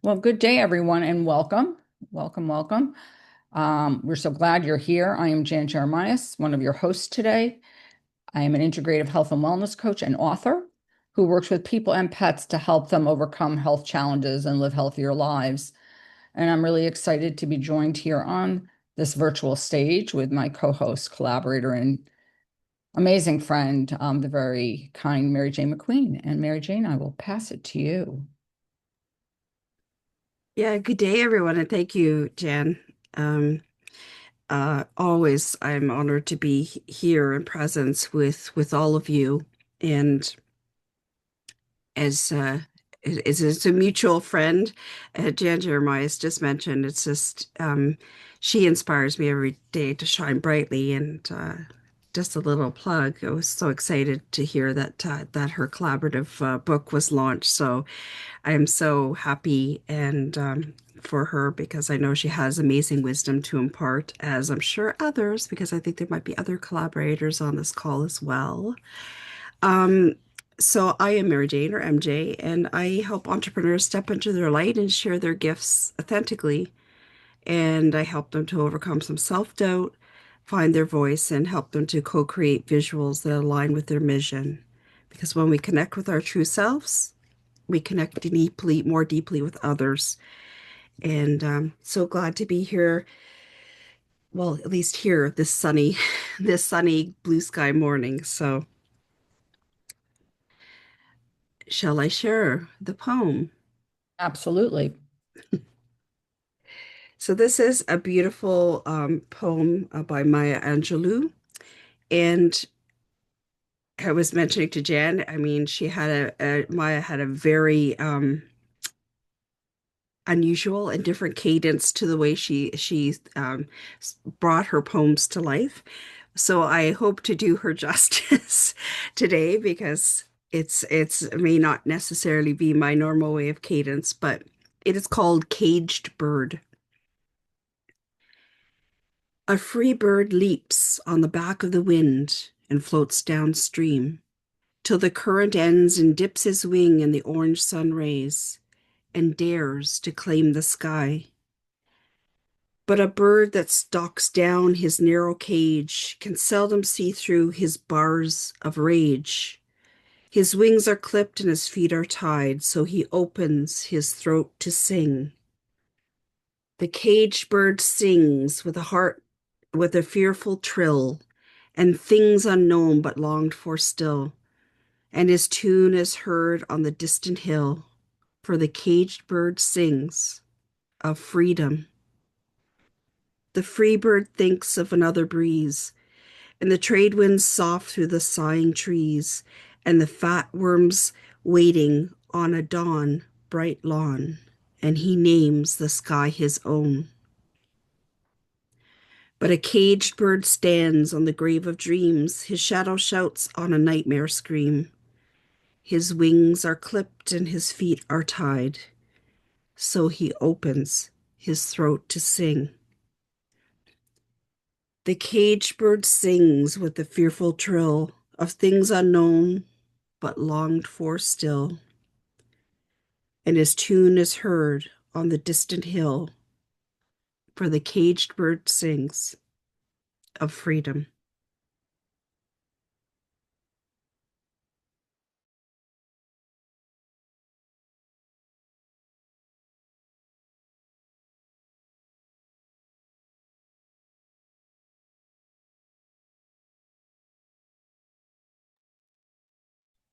Well, good day, everyone, and welcome. Welcome, welcome. We're so glad you're here. I am Jan Jeremias, one of your hosts today. I am an integrative health and wellness coach and author who works with people and pets to help them overcome health challenges and live healthier lives. And I'm really excited to be joined here on this virtual stage with my co-host, collaborator, and amazing friend, the very kind Mary Jane McQueen. And Mary Jane, I will pass it to you. Yeah, good day, everyone, and thank you, Jan. Um, Always, I'm honored to be here in presence with all of you. And as it's a mutual friend, Jan Jeremiah has just mentioned, it's just she inspires me every day to shine brightly. And just a little plug, I was so excited to hear that her collaborative book was launched. So I am so happy and for her because I know she has amazing wisdom to impart, as I'm sure others, because I think there might be other collaborators on this call as well. Um, so I am Mary Jane or MJ, and I help entrepreneurs step into their light and share their gifts authentically. And I help them to overcome some self-doubt, find their voice, and help them to co-create visuals that align with their mission. Because when we connect with our true selves, we connect deeply, more deeply with others. And so glad to be here. Well, at least here this sunny, this sunny blue sky morning. So, shall I share the poem? Absolutely. So, this is a beautiful poem by Maya Angelou. And I was mentioning to Jan, I mean, Maya had a very unusual and different cadence to the way she brought her poems to life. So I hope to do her justice today because it's may not necessarily be my normal way of cadence, but it is called Caged Bird. A free bird leaps on the back of the wind and floats downstream till the current ends and dips his wing in the orange sun rays and dares to claim the sky. But a bird that stalks down his narrow cage can seldom see through his bars of rage. His wings are clipped and his feet are tied, so he opens his throat to sing. The caged bird sings with a heart with a fearful trill, and things unknown but longed for still, and his tune is heard on the distant hill, for the caged bird sings of freedom. The free bird thinks of another breeze, and the trade winds soft through the sighing trees, and the fat worms waiting on a dawn bright lawn, and he names the sky his own. But a caged bird stands on the grave of dreams, his shadow shouts on a nightmare scream. His wings are clipped and his feet are tied, so he opens his throat to sing. The caged bird sings with the fearful trill of things unknown but longed for still, and his tune is heard on the distant hill, for the caged bird sings of freedom.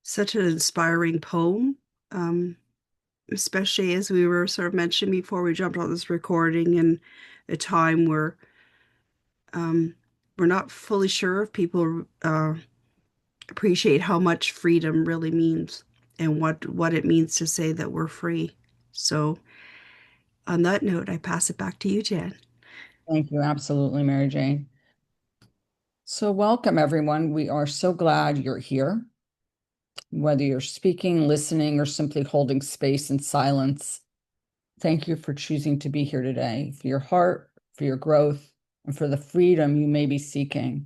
Such an inspiring poem, um, especially as we were sort of mentioning before we jumped on this recording, in a time where um, we're not fully sure if people appreciate how much freedom really means and what it means to say that we're free. So, on that note, I pass it back to you, Jan. Thank you. Absolutely, Mary Jane. So, welcome, everyone. We are so glad you're here. Whether you're speaking, listening, or simply holding space in silence, thank you for choosing to be here today, for your heart, for your growth, and for the freedom you may be seeking,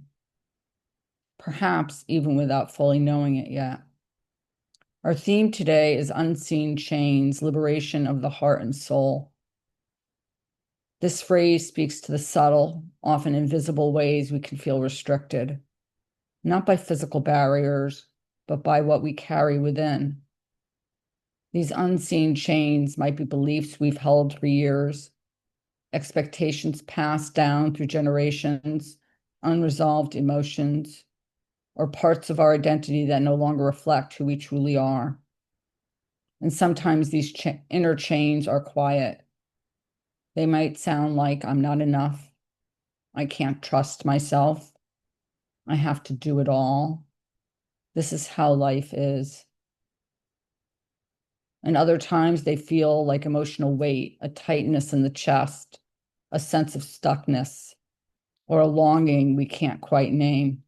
perhaps even without fully knowing it yet. Our theme today is Unseen Chains, Liberation of the Heart and Soul. This phrase speaks to the subtle, often invisible ways we can feel restricted, not by physical barriers, but by what we carry within. These unseen chains might be beliefs we've held for years, expectations passed down through generations, unresolved emotions, or parts of our identity that no longer reflect who we truly are. And sometimes these inner chains are quiet. They might sound like I'm not enough. I can't trust myself. I have to do it all. This is how life is. And other times they feel like emotional weight, a tightness in the chest, a sense of stuckness, or a longing we can't quite name.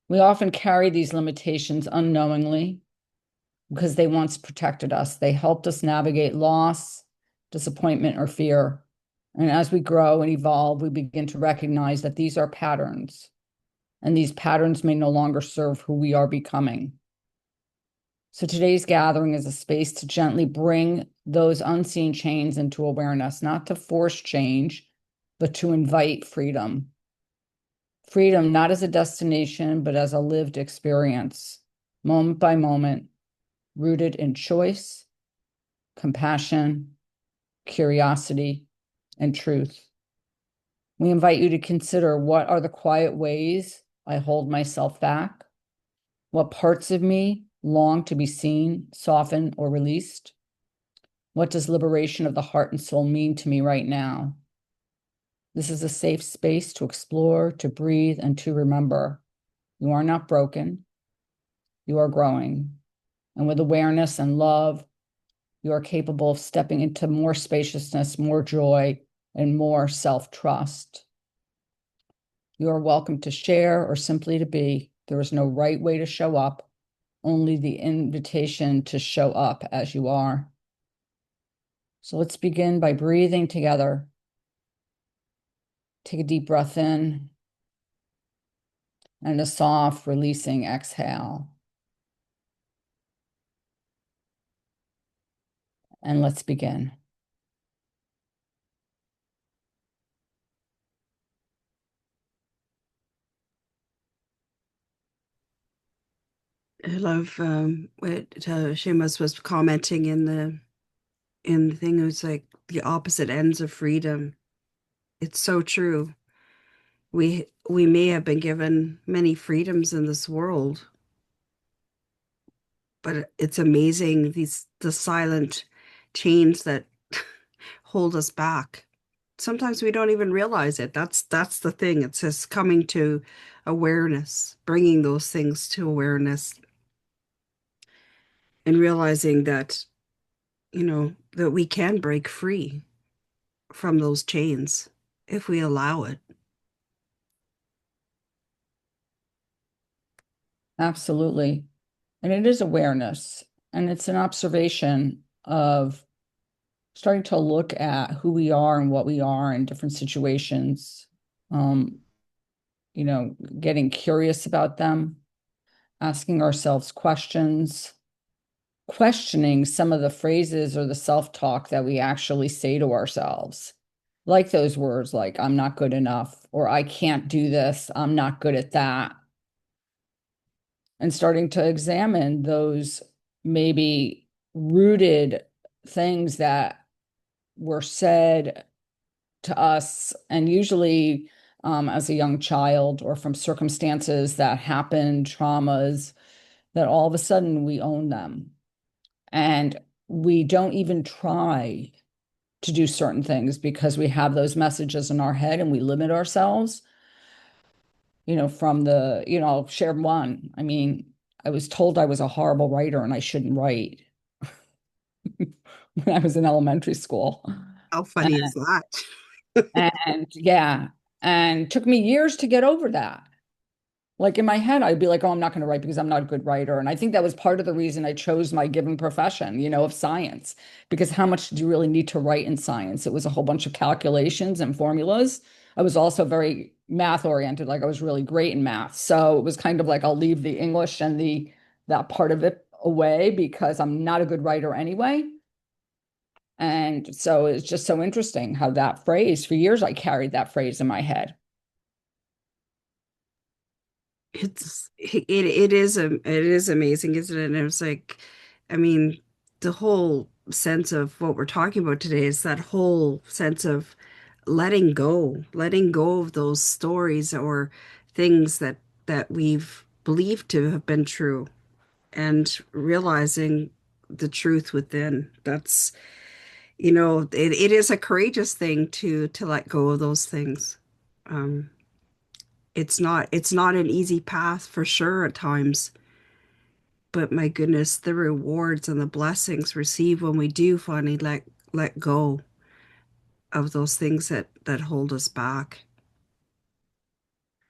We often carry these limitations unknowingly because they once protected us. They helped us navigate loss, disappointment, or fear. And as we grow and evolve, we begin to recognize that these are patterns, and these patterns may no longer serve who we are becoming. So today's gathering is a space to gently bring those unseen chains into awareness, not to force change, but to invite freedom. Freedom not as a destination, but as a lived experience, moment by moment, rooted in choice, compassion, curiosity, and truth. We invite you to consider, what are the quiet ways I hold myself back? What parts of me long to be seen, softened, or released? What does liberation of the heart and soul mean to me right now? This is a safe space to explore, to breathe, and to remember. You are not broken. You are growing. And with awareness and love, you are capable of stepping into more spaciousness, more joy, and more self-trust. You are welcome to share or simply to be. There is no right way to show up, only the invitation to show up as you are. So let's begin by breathing together. Take a deep breath in and a soft releasing exhale. And let's begin. I love what Seamus was commenting in the thing. It was like the opposite ends of freedom. It's so true. We may have been given many freedoms in this world, but it's amazing the silent chains that hold us back. Sometimes we don't even realize it. That's the thing. It's just coming to awareness, bringing those things to awareness, and realizing that, that we can break free from those chains if we allow it. Absolutely. And it is awareness, and it's an observation of starting to look at who we are and what we are in different situations. Um, Getting curious about them, asking ourselves questions, questioning some of the phrases or the self-talk that we actually say to ourselves. Like those words like, I'm not good enough, or I can't do this, I'm not good at that. And starting to examine those maybe rooted things that were said to us, and usually as a young child or from circumstances that happened, traumas, that all of a sudden we own them. And we don't even try to do certain things because we have those messages in our head and we limit ourselves, from I'll share one. I mean, I was told I was a horrible writer and I shouldn't write when I was in elementary school. How funny is that? And yeah, and took me years to get over that. Like in my head, I'd be like, oh, I'm not going to write because I'm not a good writer. And I think that was part of the reason I chose my given profession, of science, because how much do you really need to write in science? It was a whole bunch of calculations and formulas. I was also very math oriented, like I was really great in math. So it was kind of like I'll leave the English and that part of it away because I'm not a good writer anyway. And so it's just so interesting how that phrase, for years, I carried that phrase in my head. It is amazing, isn't it? And it was like, I mean, the whole sense of what we're talking about today is that whole sense of letting go of those stories or things that we've believed to have been true, and realizing the truth within. That's, it is a courageous thing to let go of those things. Um, it's not an easy path for sure at times, but my goodness, the rewards and the blessings received when we do finally let go of those things that hold us back.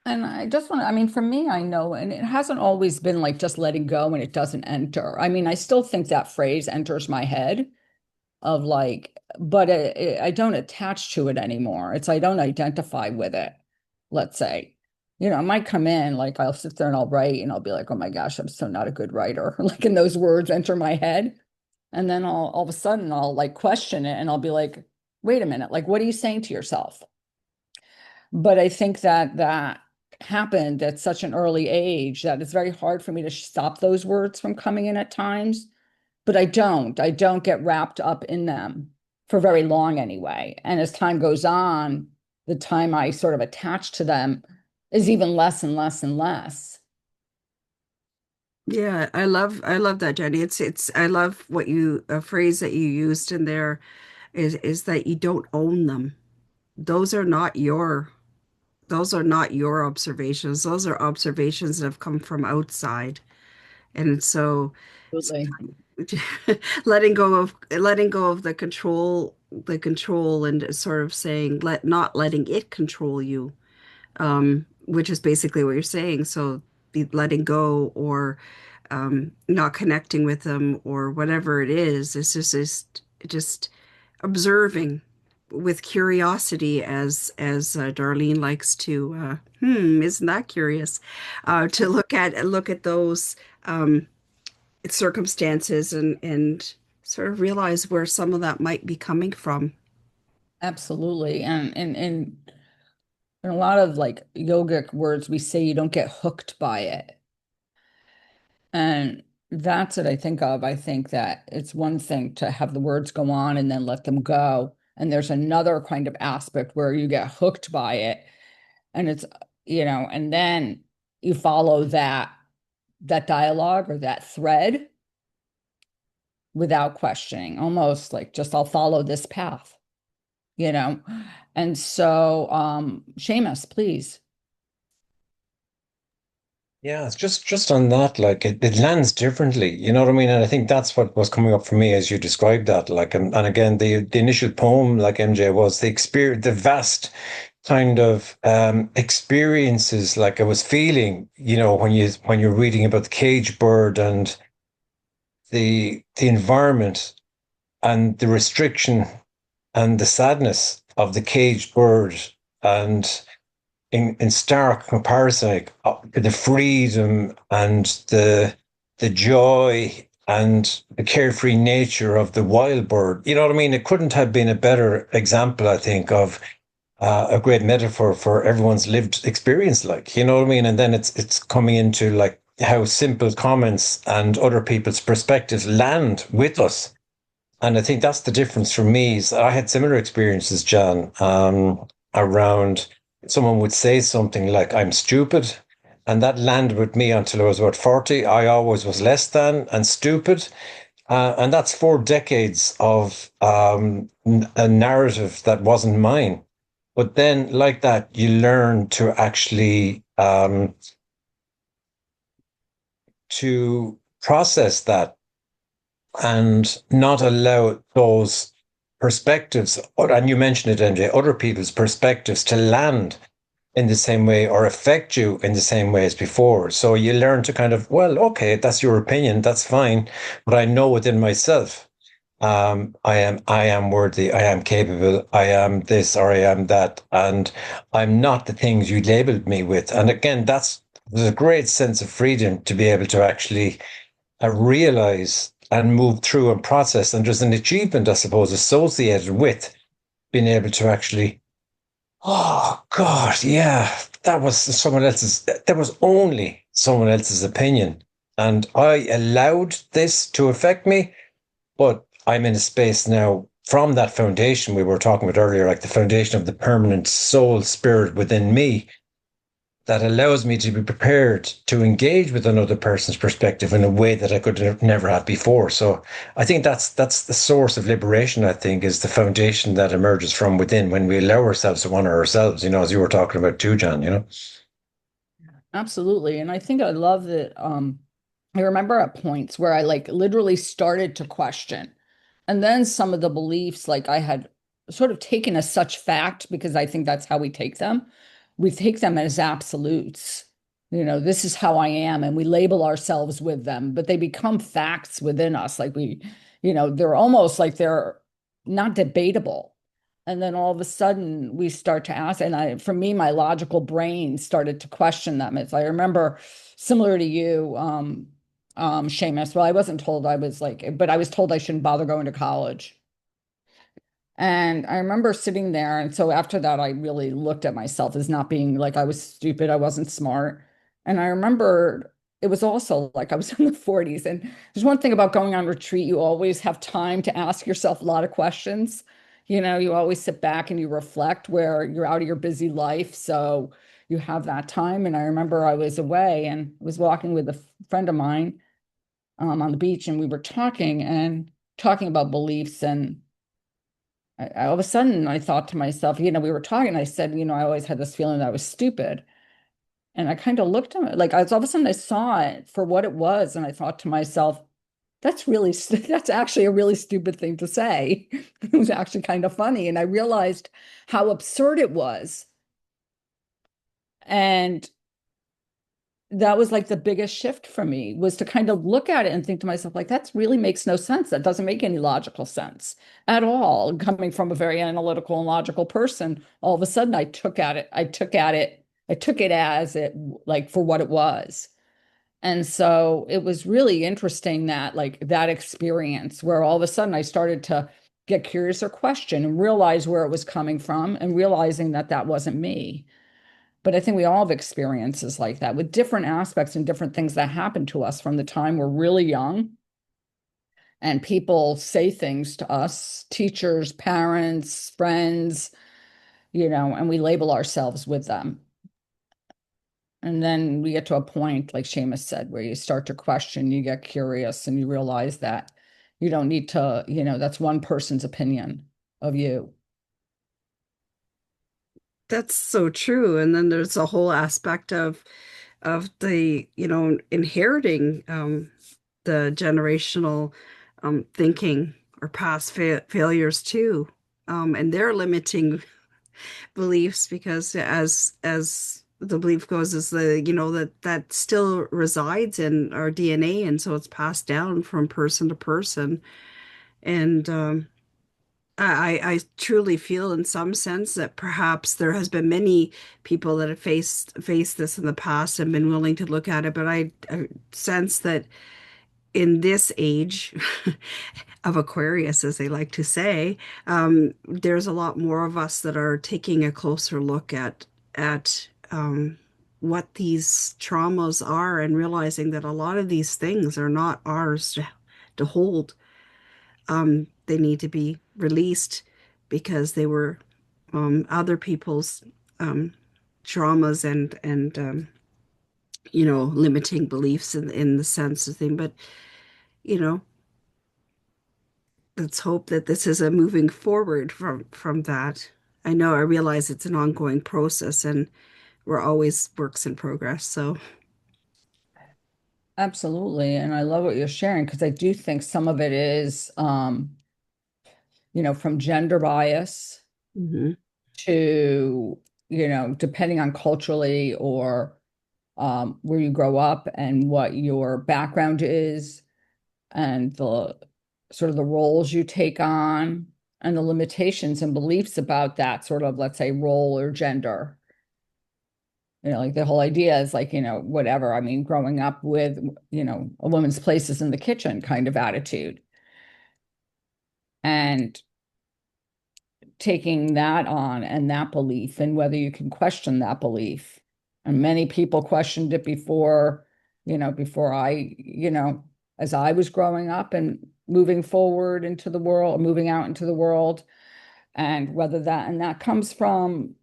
And I just want to, I mean, for me, I know, and it hasn't always been like just letting go and it doesn't enter. I mean, I still think that phrase enters my head of like, but I don't attach to it anymore. It's, I don't identify with it, let's say. It might come in, like I'll sit there and I'll write and I'll be like, oh my gosh, I'm so not a good writer. Like, and those words enter my head. And then all of a sudden I'll like question it and I'll be like, wait a minute, like, what are you saying to yourself? But I think that happened at such an early age that it's very hard for me to stop those words from coming in at times. But I don't get wrapped up in them for very long anyway. And as time goes on, the time I sort of attach to them is even less and less and less. Yeah, I love that, Jenny. It's I love what you a phrase that you used in there is that you don't own them. Those are not your those are not your observations. Those are observations that have come from outside. And so Absolutely. letting go of the control and sort of saying not letting it control you, which is basically what you're saying. So be letting go, or not connecting with them, or whatever it is. It's just observing with curiosity, as Darlene likes to. Isn't that curious? To look at those circumstances, and sort of realize where some of that might be coming from. Absolutely. And in a lot of like yogic words, we say you don't get hooked by it. And that's what I think of. I think that it's one thing to have the words go on and then let them go. And there's another kind of aspect where you get hooked by it. And it's, and then you follow that dialogue or that thread without questioning, almost like just I'll follow this path, you know. And so, Seamus, please. Yeah, it's just on that, like it lands differently, you know what I mean? And I think that's what was coming up for me as you described that. Like, and again, the initial poem, like MJ, was the experience, the vast kind of experiences like I was feeling, when you're reading about the cage bird and the environment and the restriction and the sadness of the caged bird, and in stark comparison, like, the freedom and the joy and the carefree nature of the wild bird. You know what I mean? It couldn't have been a better example, I think, of a great metaphor for everyone's lived experience. Like, you know what I mean? And then it's coming into like how simple comments and other people's perspectives land with us. And I think that's the difference for me. Is I had similar experiences, John, around someone would say something like, I'm stupid. And that landed with me until I was about 40. I always was less than and stupid. And that's 4 decades of a narrative that wasn't mine. But then, like that, you learn to actually to process that and not allow those perspectives, and you mentioned it, MJ, other people's perspectives to land in the same way or affect you in the same way as before. So you learn to kind of, well, okay, that's your opinion, that's fine, but I know within myself, I am worthy, I am capable, I am this or I am that, and I'm not the things you labeled me with. And again, there's a great sense of freedom to be able to actually realize and move through and process. And there's an achievement, I suppose, associated with being able to actually, oh God, yeah, that was only someone else's opinion. And I allowed this to affect me, but I'm in a space now from that foundation we were talking about earlier, like the foundation of the permanent soul spirit within me that allows me to be prepared to engage with another person's perspective in a way that I could never have before. So I think that's the source of liberation. I think is the foundation that emerges from within when we allow ourselves to honor ourselves. As you were talking about too, John. Absolutely. And I think I love that. I remember at points where I like literally started to question. And then some of the beliefs, like I had sort of taken as such fact, because I think that's how we take them. We take them as absolutes. This is how I am, and we label ourselves with them, but they become facts within us. Like they're almost like they're not debatable. And then all of a sudden we start to ask, and for me, my logical brain started to question them. I remember similar to you, Seamus. Well, I wasn't told I was like, but I was told I shouldn't bother going to college. And I remember sitting there. And so after that, I really looked at myself as not being like I was stupid, I wasn't smart. And I remember it was also like I was in the 40s. And there's one thing about going on retreat, you always have time to ask yourself a lot of questions. You always sit back and you reflect where you're out of your busy life. So you have that time. And I remember I was away and was walking with a friend of mine on the beach, and we were talking about beliefs. And all of a sudden, I thought to myself, we were talking. I said, I always had this feeling that I was stupid. And I kind of looked at it, like all of a sudden I saw it for what it was. And I thought to myself, that's actually a really stupid thing to say. It was actually kind of funny. And I realized how absurd it was. And that was like the biggest shift for me, was to kind of look at it and think to myself, like, that really makes no sense. That doesn't make any logical sense at all. Coming from a very analytical and logical person, all of a sudden I took it as it, like, for what it was. And so it was really interesting, that like that experience where all of a sudden I started to get curious or question and realize where it was coming from, and realizing that that wasn't me. But I think we all have experiences like that with different aspects and different things that happen to us from the time we're really young. And people say things to us, teachers, parents, friends, and we label ourselves with them. And then we get to a point, like Seamus said, where you start to question, you get curious, and you realize that you don't need to, that's one person's opinion of you. That's so true. And then there's a whole aspect of the, inheriting the generational thinking or past failures too. And their limiting beliefs, because as the belief goes, is that still resides in our DNA, and so it's passed down from person to person. And I truly feel in some sense that perhaps there has been many people that have faced this in the past and been willing to look at it, but I sense that in this age of Aquarius, as they like to say, there's a lot more of us that are taking a closer look at what these traumas are, and realizing that a lot of these things are not ours to hold. They need to be released because they were other people's um, traumas and limiting beliefs in the sense of thing. But you know, let's hope that this is a moving forward from that. I realize it's an ongoing process, and we're always works in progress. So, Absolutely. And I love what you're sharing, because I do think some of it is, from gender bias mhm. to, depending on culturally or where you grow up and what your background is, and the sort of the roles you take on, and the limitations and beliefs about that sort of, let's say, role or gender. like the whole idea is like, whatever. I mean, growing up with, a woman's place is in the kitchen kind of attitude. And taking that on and that belief and whether you can question that belief. And many people questioned it before, before as I was growing up and moving forward into the world, moving out into the world, and that comes from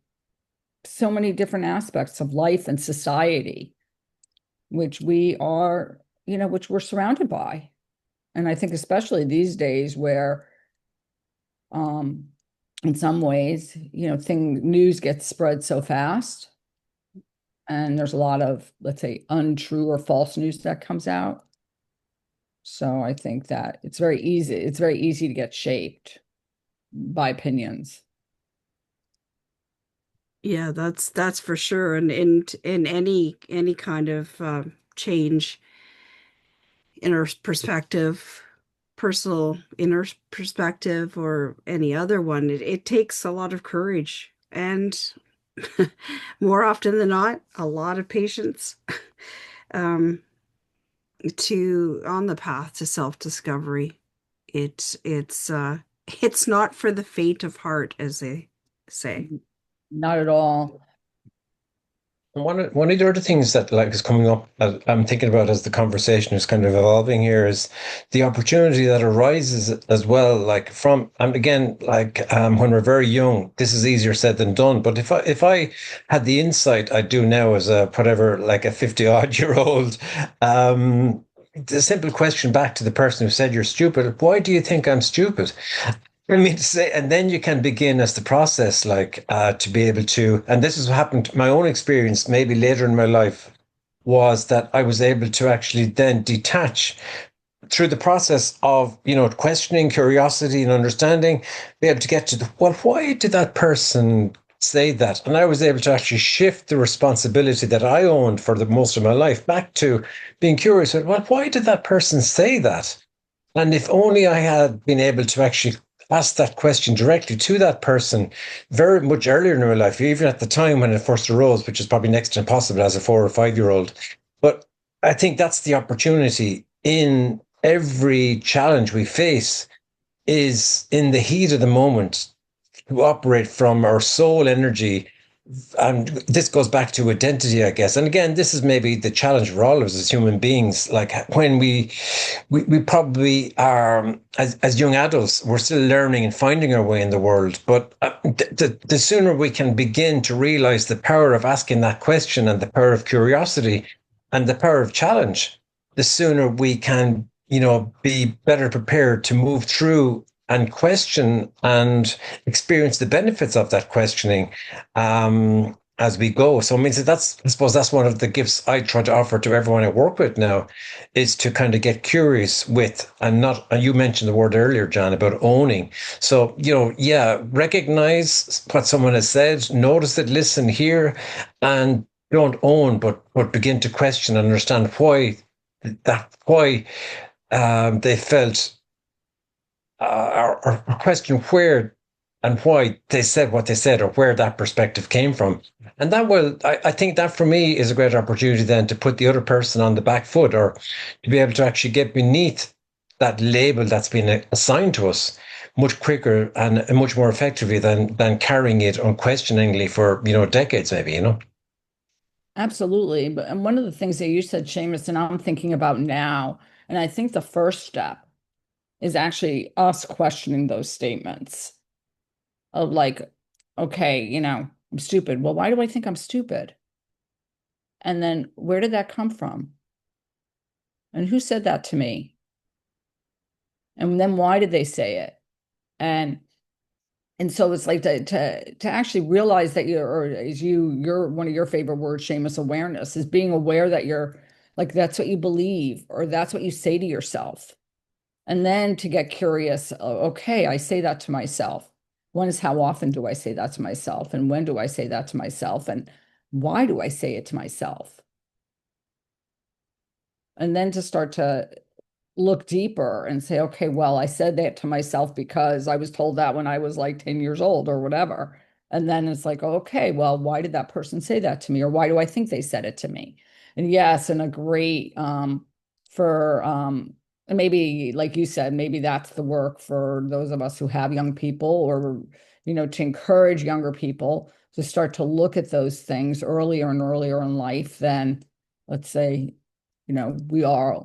so many different aspects of life and society, which we are, which we're surrounded by. And I think especially these days where, um, in some ways, news gets spread so fast, and there's a lot of, let's say, untrue or false news that comes out. So I think that it's very easy. It's very easy to get shaped by opinions. Yeah, that's for sure. And in any kind of change in our perspective, personal inner perspective, or any other one, it takes a lot of courage and more often than not, a lot of patience um, to on the path to self-discovery. It's not for the faint of heart, as they say. Not at all. And one of the other things that like is coming up that I'm thinking about as the conversation is kind of evolving here is the opportunity that arises as well, like from and again, like when we're very young, this is easier said than done. But if I had the insight I do now as a whatever, like a 50-odd year old, the simple question back to the person who said you're stupid, why do you think I'm stupid? I mean to say, and then you can begin as the process, like to be able to, and this is what happened. My own experience, maybe later in my life, was that I was able to actually then detach through the process of questioning, curiosity, and understanding, be able to get to the well, why did that person say that? And I was able to actually shift the responsibility that I owned for the most of my life back to being curious. Well, why did that person say that? And if only I had been able to actually ask that question directly to that person very much earlier in my life, even at the time when it first arose, which is probably next to impossible as a 4 or 5 year old. But I think that's the opportunity in every challenge we face is in the heat of the moment to operate from our soul energy, and this goes back to identity, I guess. And again, this is maybe the challenge for all of us as human beings. Like when we probably are, as young adults, we're still learning and finding our way in the world. But the sooner we can begin to realize the power of asking that question and the power of curiosity and the power of challenge, the sooner we can, be better prepared to move through and question and experience the benefits of that questioning as we go. So, I mean, so I suppose that's one of the gifts I try to offer to everyone I work with now is to kind of get curious with and not, and you mentioned the word earlier, John, about owning. So, yeah, recognize what someone has said, notice it, listen, hear, and don't own, but begin to question and understand why they felt or question where and why they said what they said or where that perspective came from. And that will, I think that for me is a great opportunity then to put the other person on the back foot or to be able to actually get beneath that label that's been assigned to us much quicker and much more effectively than carrying it unquestioningly for, decades maybe. Absolutely. But and one of the things that you said, Seamus, and I'm thinking about now, and I think the first step is actually us questioning those statements of like, okay, I'm stupid. Well, why do I think I'm stupid? And then where did that come from? And who said that to me? And then why did they say it? And so it's like to actually realize that you're, or is you're one of your favorite words, Seamus, awareness, is being aware that you're like that's what you believe or that's what you say to yourself. And then to get curious, okay, I say that to myself. One is how often do I say that to myself? And when do I say that to myself? And why do I say it to myself? And then to start to look deeper and say, okay, well, I said that to myself because I was told that when I was like 10 years old or whatever. And then it's like, okay, well, why did that person say that to me? Or why do I think they said it to me? And yes, and a great for and maybe like you said, maybe that's the work for those of us who have young people or to encourage younger people to start to look at those things earlier and earlier in life than let's say, we are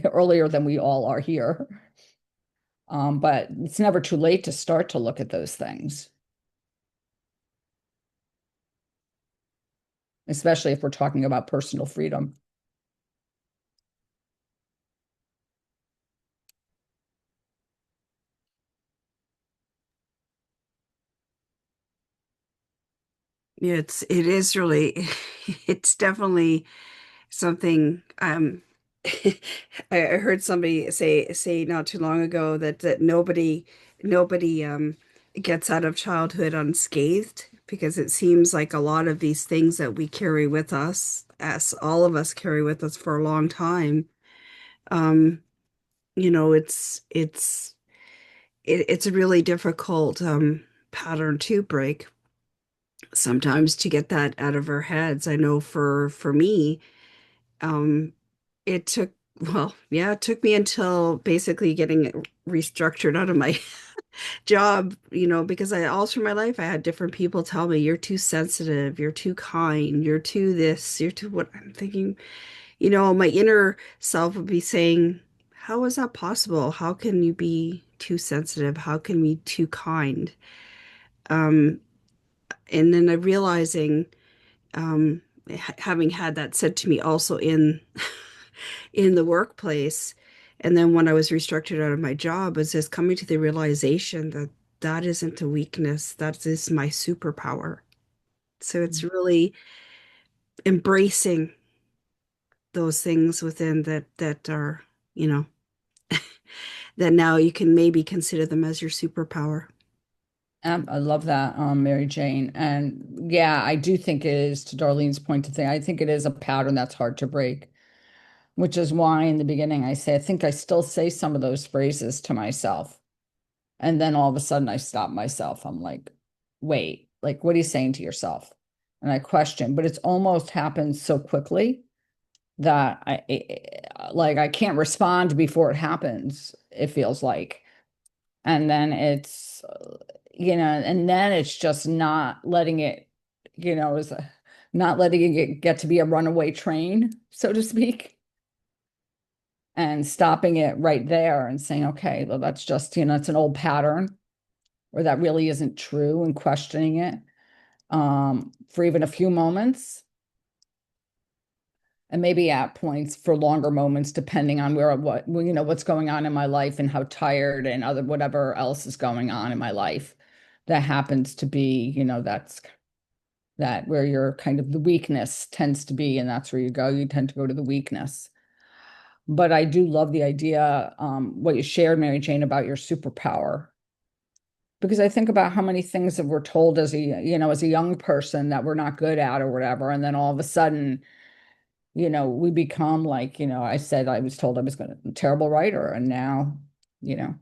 earlier than we all are here. But it's never too late to start to look at those things, especially if we're talking about personal freedom. Yeah, it is really it's definitely something I heard somebody say not too long ago that nobody gets out of childhood unscathed, because it seems like a lot of these things that we carry with us, as all of us carry with us for a long time, um it's a really difficult pattern to break sometimes, to get that out of our heads. I know for me, um it took, well, yeah, it took me until basically getting restructured out of my job, because I all through my life I had different people tell me, you're too sensitive, you're too kind, you're too this, you're too what. I'm thinking, my inner self would be saying, how is that possible? How can you be too sensitive? How can we be too kind? Um, and then I realizing, having had that said to me also in the workplace, and then when I was restructured out of my job, was just coming to the realization that that isn't a weakness, that is my superpower. So it's really embracing those things within that are, you know, that now you can maybe consider them as your superpower. I love that, Mary Jane. And yeah, I do think it is, to Darlene's point to think, I think it is a pattern that's hard to break, which is why in the beginning I say, I think I still say some of those phrases to myself. And then all of a sudden I stop myself. I'm like, wait, like, what are you saying to yourself? And I question, but it's almost happened so quickly that like, I can't respond before it happens, it feels like. And then and then it's just not letting it, is not letting it get to be a runaway train, so to speak, and stopping it right there and saying, okay, well, that's just, it's an old pattern, or that really isn't true, and questioning it for even a few moments, and maybe at points for longer moments, depending on what's going on in my life and how tired and other whatever else is going on in my life that happens to be, that where your kind of the weakness tends to be, and that's where you tend to go to the weakness. But I do love the idea, what you shared, Mary Jane, about your superpower, because I think about how many things that we're told as a young person that we're not good at or whatever, and then all of a sudden, we become like, I said I was told I was a terrible writer, and now, you know,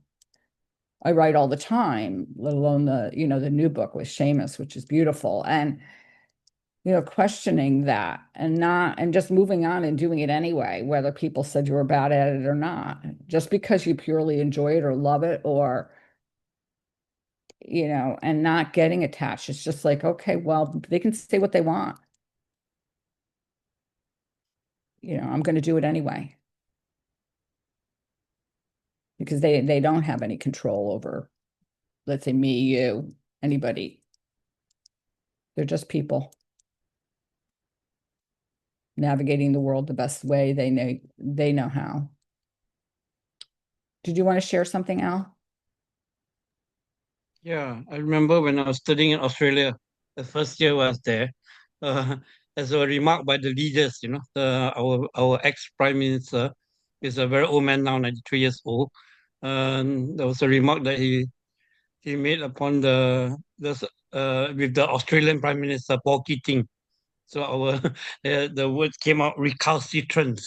I write all the time, let alone the new book with Seamus, which is beautiful. And questioning that and just moving on and doing it anyway, whether people said you were bad at it or not, just because you purely enjoy it or love it, or, and not getting attached. It's just like, okay, well, they can say what they want. I'm going to do it anyway because they don't have any control over, let's say, me, you, anybody. They're just people navigating the world the best way they know how. Did you want to share something, Al? Yeah, I remember when I was studying in Australia, the first year I was there, uh, as a remark by the leaders, our ex prime minister is a very old man now, 93 years old. There was a remark that he made upon the with the Australian Prime Minister Paul Keating. So our the word came out recalcitrant.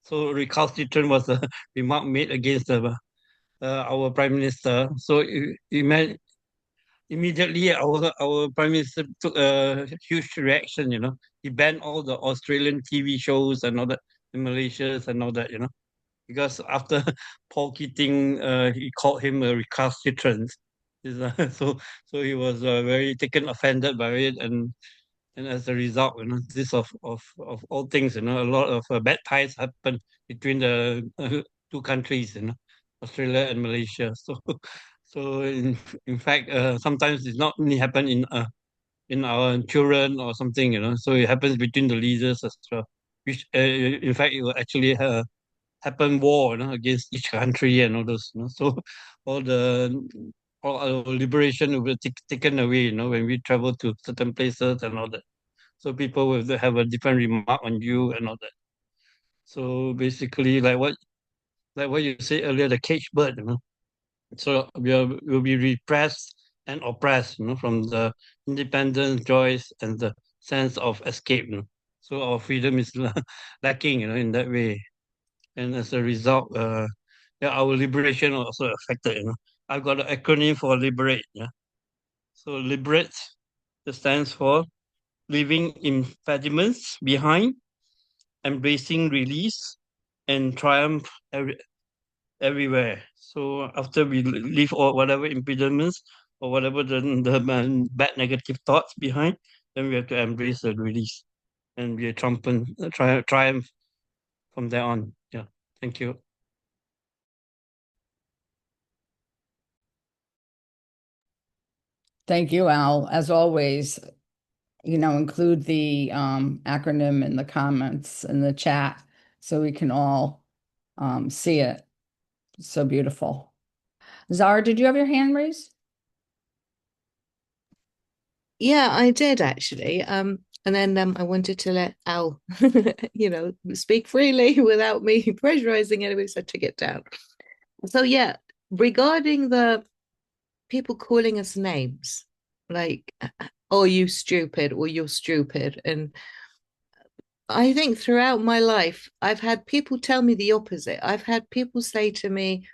So recalcitrant was a remark made against our Prime Minister. So immediately our prime minister took a huge reaction. He banned all the Australian TV shows and all that in Malaysia and all that. Because after Paul Keating, he called him a recalcitrant. So he was very taken offended by it, and as a result, this of all things, a lot of bad ties happened between the two countries, Australia and Malaysia. So in fact, sometimes it's not only happen in our children or something, so it happens between the leaders as well. Which in fact it will actually happen war, against each country and all those, so all the all our liberation will be taken away, when we travel to certain places and all that. So people will have a different remark on you and all that. So basically, like what you said earlier, the cage bird, so will be repressed and oppressed, from the independence, joys, and the sense of escape. So our freedom is lacking, in that way, and as a result, yeah, our liberation also affected. I've got an acronym for liberate. Yeah, so liberate, it stands for leaving impediments behind, embracing release, and triumph everywhere. So after we leave all whatever impediments or whatever the bad negative thoughts behind, then we have to embrace the release and be a triumph from there on. Yeah. Thank you. Thank you, Al. As always, include the acronym in the comments in the chat so we can all see it. It's so beautiful. Zara, did you have your hand raised? Yeah, I did actually. And then I wanted to let Al, speak freely without me pressurizing anybody, so I took it down. So yeah, regarding the people calling us names, like, oh, you stupid, or you're stupid. And I think throughout my life, I've had people tell me the opposite. I've had people say to me,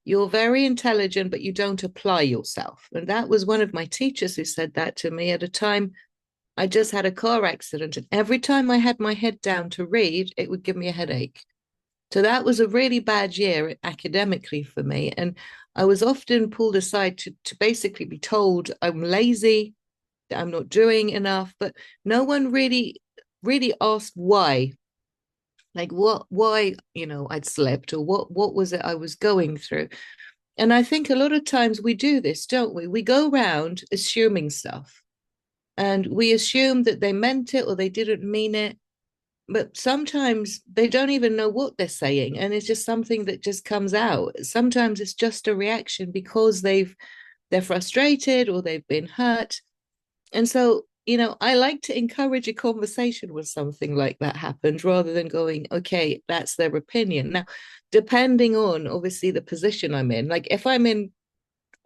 you're very intelligent, but you don't apply yourself. And that was one of my teachers who said that to me at a time I just had a car accident. And every time I had my head down to read, it would give me a headache. So that was a really bad year academically for me. And I was often pulled aside to basically be told I'm lazy, that I'm not doing enough, but no one really asked why. Like why, I'd slept, or what was it I was going through. And I think a lot of times we do this, don't we? We go around assuming stuff, and we assume that they meant it or they didn't mean it. But sometimes they don't even know what they're saying, and it's just something that just comes out. Sometimes it's just a reaction because they're frustrated or they've been hurt. And so, I like to encourage a conversation when something like that happens rather than going, okay, that's their opinion. Now, depending on obviously the position I'm in, like if I'm in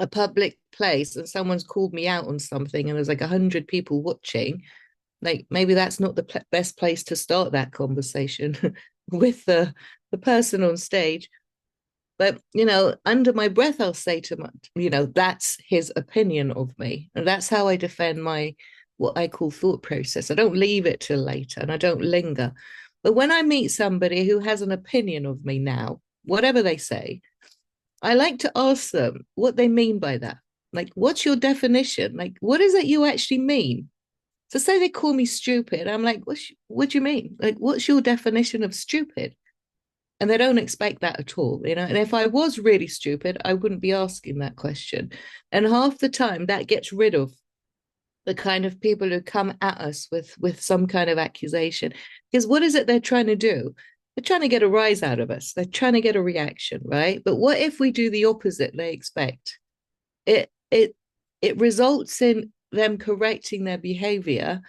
a public place and someone's called me out on something and there's like 100 people watching, like maybe that's not the best place to start that conversation with the person on stage. But under my breath I'll say to my, that's his opinion of me, and that's how I defend my what I call thought process. I don't leave it till later, and I don't linger. But when I meet somebody who has an opinion of me now, whatever they say, I like to ask them what they mean by that. Like, what's your definition? Like, what is it you actually mean? So say they call me stupid. I'm like, what do you mean? Like, what's your definition of stupid? And they don't expect that at all, And if I was really stupid, I wouldn't be asking that question. And half the time that gets rid of the kind of people who come at us with some kind of accusation. Because what is it they're trying to do? They're trying to get a rise out of us. They're trying to get a reaction, right? But what if we do the opposite they expect? It results in them correcting their behavior,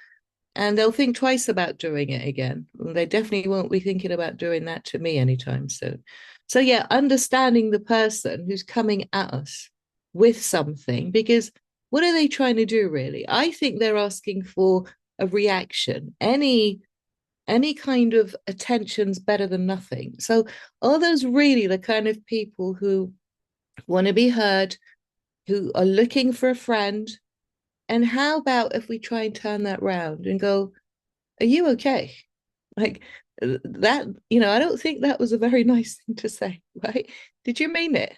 and they'll think twice about doing it again. They definitely won't be thinking about doing that to me anytime soon. So yeah, understanding the person who's coming at us with something, because what are they trying to do really? I think they're asking for a reaction. Any kind of attention's better than nothing. So are those really the kind of people who want to be heard, who are looking for a friend, And how about if we try and turn that round and go, are you okay? Like that, I don't think that was a very nice thing to say, right? Did you mean it?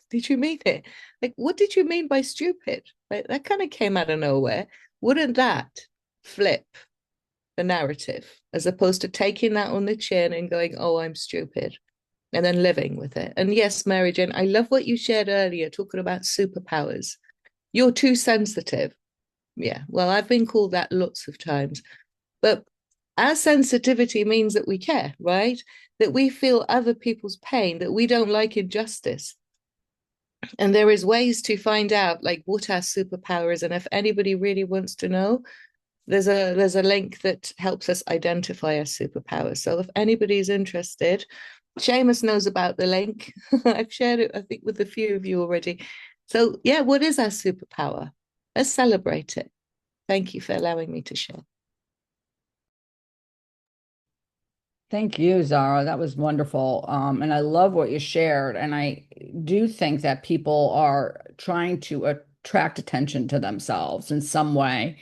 Did you mean it? Like, what did you mean by stupid? Like, that kind of came out of nowhere. Wouldn't that flip the narrative as opposed to taking that on the chin and going, oh, I'm stupid, and then living with it? And yes, Mary Jane, I love what you shared earlier, talking about superpowers. You're too sensitive. Yeah, well, I've been called that lots of times. But our sensitivity means that we care, right? That we feel other people's pain, that we don't like injustice. And there is ways to find out like what our superpower is. And if anybody really wants to know, there's a link that helps us identify our superpowers. So if anybody's interested, Seamus knows about the link. I've shared it, I think, with a few of you already. So yeah, what is our superpower? Let's celebrate it. Thank you for allowing me to share. Thank you, Zara. That was wonderful. And I love what you shared. And I do think that people are trying to attract attention to themselves in some way.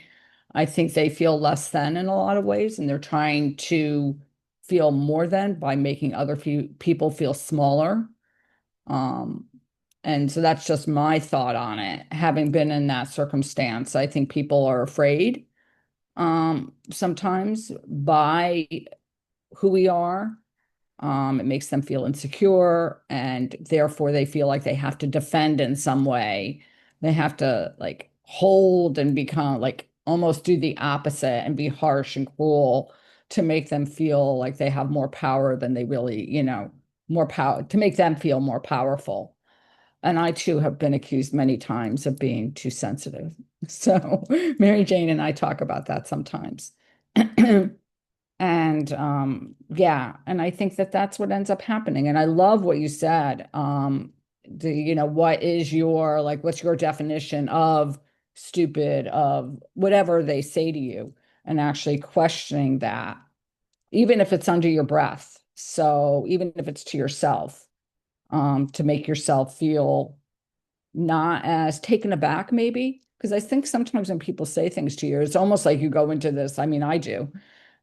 I think they feel less than in a lot of ways, and they're trying to feel more than by making other people feel smaller. Um, and so that's just my thought on it. Having been in that circumstance, I think people are afraid sometimes by who we are. It makes them feel insecure, and therefore they feel like they have to defend in some way. They have to like hold and become like almost do the opposite and be harsh and cruel to make them feel like they have more power than they really, more power to make them feel more powerful. And I too have been accused many times of being too sensitive. So Mary Jane and I talk about that sometimes. And yeah, and I think that that's what ends up happening. And I love what you said. What is your like, what's your definition of stupid, of whatever they say to you, and actually questioning that, even if it's under your breath. So even if it's to yourself, to make yourself feel not as taken aback, maybe. Because I think sometimes when people say things to you, it's almost like you go into this. I mean, I do.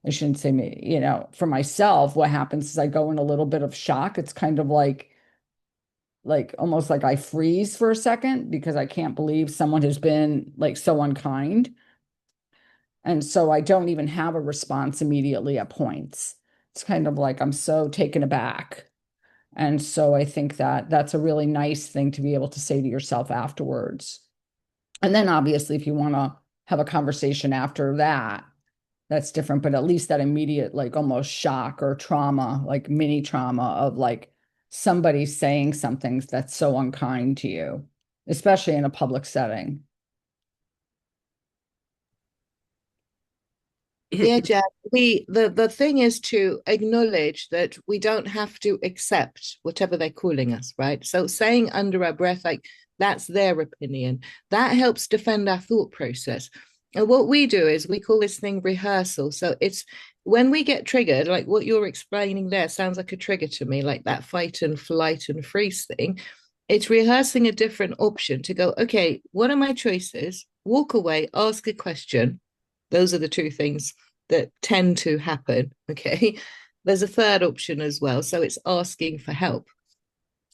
I shouldn't say me, for myself, what happens is I go in a little bit of shock. It's kind of like almost like I freeze for a second because I can't believe someone has been like so unkind. And so I don't even have a response immediately at points. It's kind of like I'm so taken aback. And so I think that that's a really nice thing to be able to say to yourself afterwards. And then obviously, if you want to have a conversation after that, that's different. But at least that immediate, like almost shock or trauma, like mini trauma of like somebody saying something that's so unkind to you, especially in a public setting. Yeah, Jack. The thing is to acknowledge that we don't have to accept whatever they're calling us, right? So saying under our breath, like that's their opinion, that helps defend our thought process. And what we do is we call this thing rehearsal. So it's when we get triggered, like what you're explaining there sounds like a trigger to me, like that fight and flight and freeze thing. It's rehearsing a different option to go, okay, what are my choices? Walk away, ask a question. Those are the two things that tend to happen. Okay. There's a third option as well. So it's asking for help.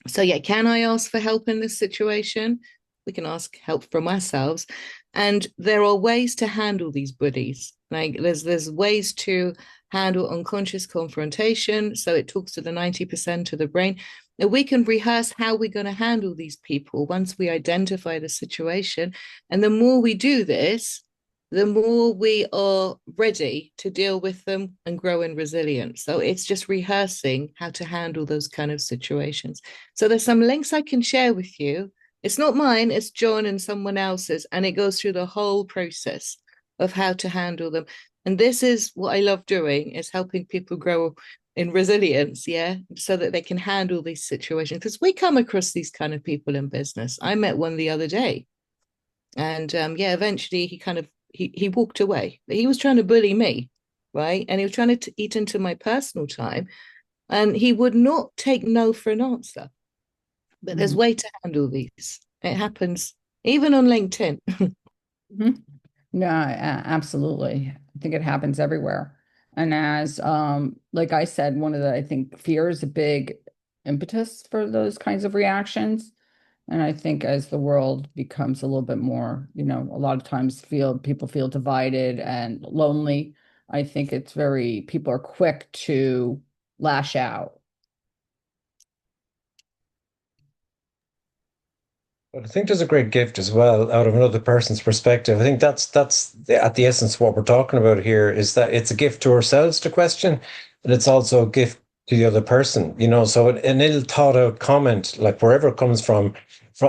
So, yeah, can I ask for help in this situation? We can ask help from ourselves. And there are ways to handle these buddies. Like there's ways to handle unconscious confrontation. So it talks to the 90% of the brain. And we can rehearse how we're going to handle these people once we identify the situation. And the more we do this, the more we are ready to deal with them and grow in resilience. So it's just rehearsing how to handle those kind of situations. So there's some links I can share with you. It's not mine, it's John and someone else's, and it goes through the whole process of how to handle them. And this is what I love doing, is helping people grow in resilience, yeah, so that they can handle these situations. Because we come across these kind of people in business. I met one the other day, and yeah, eventually he walked away. He was trying to bully me, right? And he was trying to eat into my personal time, and he would not take no for an answer. But there's way to handle these. It happens even on LinkedIn. Mm-hmm. Absolutely. I think it happens everywhere. And as like I said, one of the I think fear is a big impetus for those kinds of reactions. And I think as the world becomes a little bit more, a lot of times people feel divided and lonely. I think it's very people are quick to lash out. But I think there's a great gift as well out of another person's perspective. I think at the essence of what we're talking about here is that it's a gift to ourselves to question, and it's also a gift to the other person. So an ill thought out comment, like wherever it comes from